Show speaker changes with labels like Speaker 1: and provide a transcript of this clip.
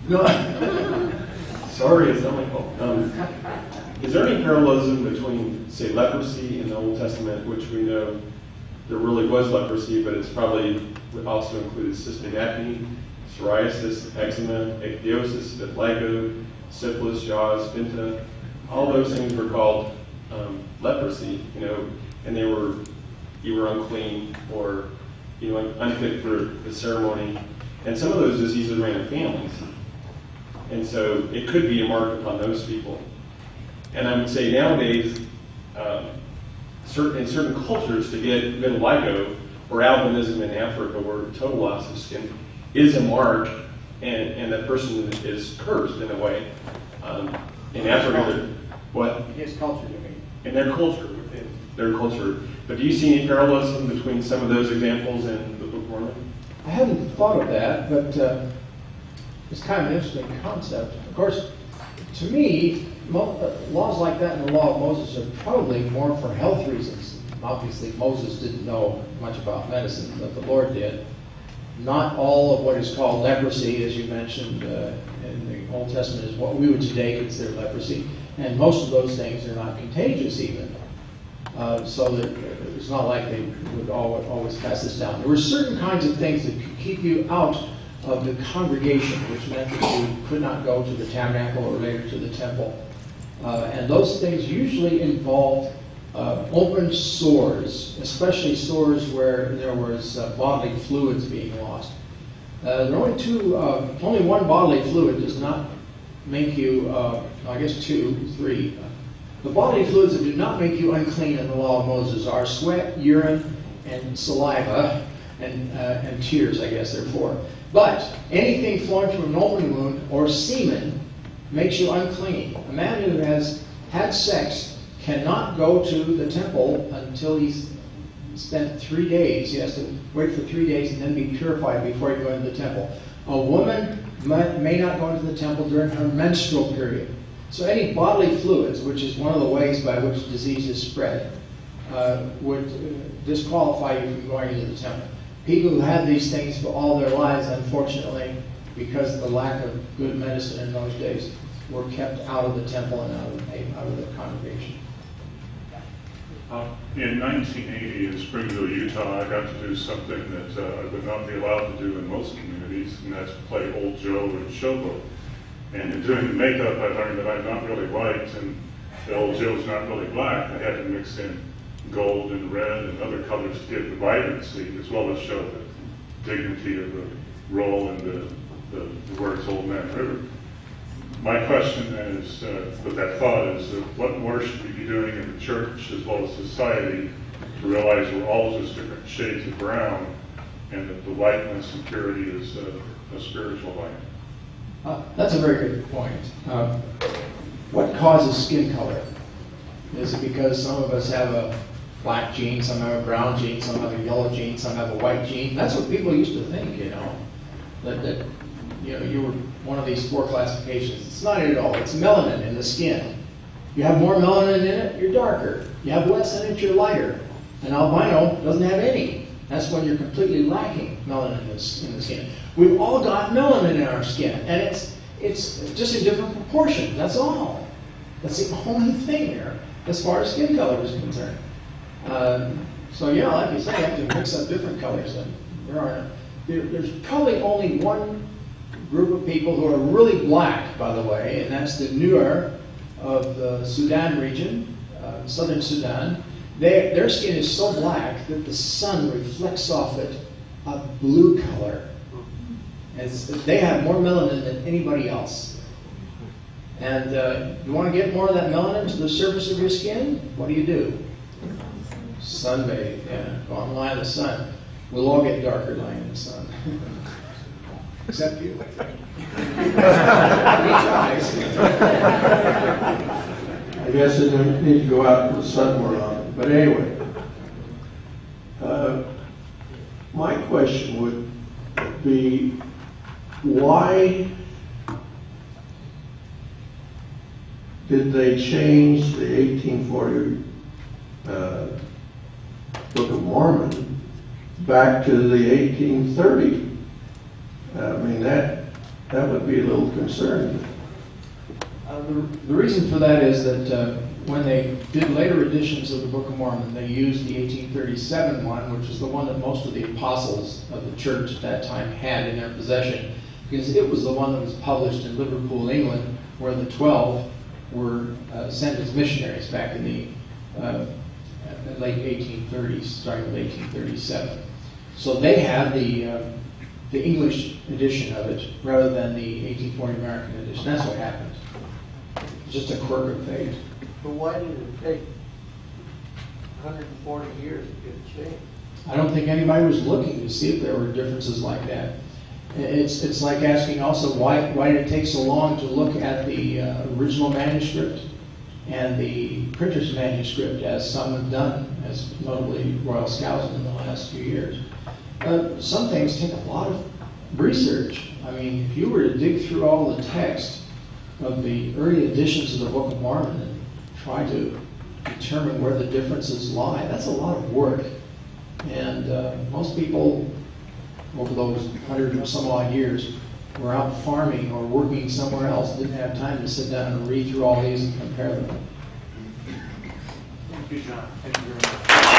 Speaker 1: No. Sorry, it's not my fault. Is there any parallelism between, say, leprosy in the Old Testament, which we know there really was leprosy, but it's probably also included cystic acne, psoriasis, eczema, ichthyosis, vitiligo, syphilis, jaws, pinta. All those things were called leprosy, and you were unclean or unfit for the ceremony. And some of those diseases ran in families. And so it could be a mark upon those people. And I would say nowadays, in certain cultures, to get vitiligo or albinism in Africa, where total loss of skin is a mark, and that person is cursed in a way. In Africa, what?
Speaker 2: His culture, you mean?
Speaker 1: In their culture, But do you see any parallelism between some of those examples and the Book of Mormon?
Speaker 2: I hadn't thought of that, but it's kind of an interesting concept. Of course, to me, laws like that in the Law of Moses are probably more for health reasons. Obviously, Moses didn't know much about medicine, but the Lord did. Not all of what is called leprosy, as you mentioned in the Old Testament, is what we would today consider leprosy. And most of those things are not contagious even. So that it's not like they would always pass this down. There were certain kinds of things that could keep you out of the congregation, which meant that you could not go to the tabernacle or later to the temple. And those things usually involved open sores, especially sores where there was bodily fluids being lost. There are only one bodily fluid does not make you, I guess 2, 3. The bodily fluids that do not make you unclean in the Law of Moses are sweat, urine, and saliva, and tears, I guess, therefore. But anything flowing from an open wound or semen makes you unclean. A man who has had sex cannot go to the temple until he's spent 3 days. He has to wait for 3 days and then be purified before he goes into the temple. A woman may not go into the temple during her menstrual period. So any bodily fluids, which is one of the ways by which disease is spread, would disqualify you from going into the temple. People who had these things for all their lives, unfortunately, because of the lack of good medicine in those days, were kept out of the temple and out of the congregation.
Speaker 3: In 1980 in Springville, Utah, I got to do something that I would not be allowed to do in most communities, and that's play Old Joe and Showboat. And in doing the makeup, I learned that I'm not really white, and the Old Joe's not really black. I had to mix in gold and red and other colors to give the vibrancy, as well as show the dignity of the role in the words Old Man River. My question is, with that thought, is what more should we be doing in the church as well as society to realize we're all just different shades of brown, and that the whiteness and purity is a spiritual light?
Speaker 2: That's a very good point. What causes skin color? Is it because some of us have a black gene, some have a brown gene, some have a yellow gene, some have a white gene? That's what people used to think, that you were one of these 4 classifications. It's not it at all. It's melanin in the skin. You have more melanin in it, you're darker. You have less in it, you're lighter. An albino doesn't have any. That's when you're completely lacking melanin in the skin. We've all got melanin in our skin, and it's just in different proportions. That's all. That's the only thing there as far as skin color is concerned. So yeah, like you say, you have to mix up different colors. And there's probably only one group of people who are really black, by the way, and that's the Nuer of the Sudan region, southern Sudan. Their skin is so black that the sun reflects off it a blue color. They have more melanin than anybody else. And you want to get more of that melanin to the surface of your skin? What do? Sunbathe, yeah. Go on, lie in the sun. We'll all get darker lying in the sun. Except you.
Speaker 4: I guess I don't need to go out in the sun more often. But anyway, my question would be, why did they change the 1840 Book of Mormon back to the 1830? I mean, that that would be a little concerning.
Speaker 2: The reason for that is that when they did later editions of the Book of Mormon, they used the 1837 one, which is the one that most of the apostles of the church at that time had in their possession, because it was the one that was published in Liverpool, England, where the 12 were sent as missionaries back in the late 1830s, starting with 1837. So they had the English edition of it rather than the 1840 American edition. That's what happened. It's just a quirk of fate.
Speaker 5: But why did it take 140 years to get it changed?
Speaker 2: I don't think anybody was looking to see if there were differences like that. It's like asking also why did it take so long to look at the original manuscript and the printer's manuscript, as some have done, as notably Royal Scouts in the last few years. Some things take a lot of research. I mean, if you were to dig through all the text of the early editions of the Book of Mormon and try to determine where the differences lie, that's a lot of work. And most people, over those 100 and some odd years, were out farming or working somewhere else, didn't have time to sit down and read through all these and compare them.
Speaker 5: Thank you, John. Thank you very much.